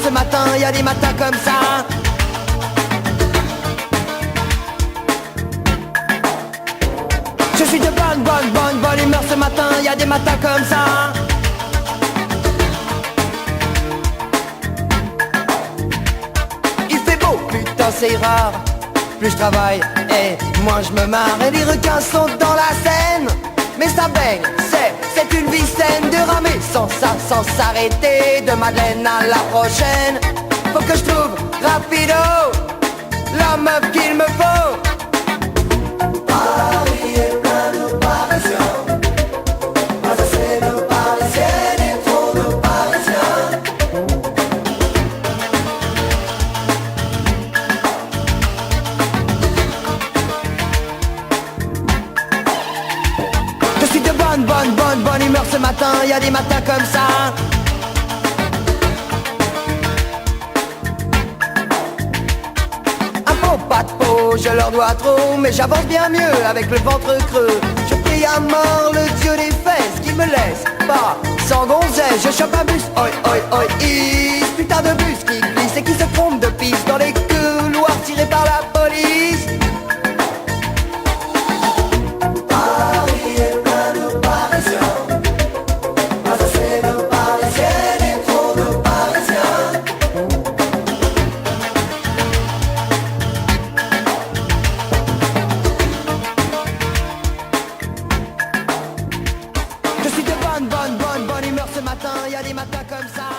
ce matin, y a des matins comme ça. Je suis de bonne humeur ce matin, y a des matins comme ça. Il fait beau, putain c'est rare. Plus je travaille et moins je me marre. Et les requins sont dans la Seine. Mais ça baigne, c'est une vie saine. De ramer sans ça, sans s'arrêter. De Madeleine à la prochaine. Faut que je trouve rapido la meuf qu'il me faut. Paris est plein de Parisiens. Pas assez de Parisiennes et trop de Parisiens. Je suis de bonne humeur ce matin, y a des matins comme ça. Un pot, pas de peau, je leur dois trop, mais j'avance bien mieux avec le ventre creux. Je prie à mort le dieu des fesses qui me laisse pas sans gonzesse. Je chope un bus, oi, is, putain de bus qui glisse et qui se trompe de piste dans les couloirs tirés par la police. Paris est plein de Parisiens. Pas assez de Parisiennes et trop de Parisiens. Je suis de bonne humeur ce matin, y a des matins comme ça.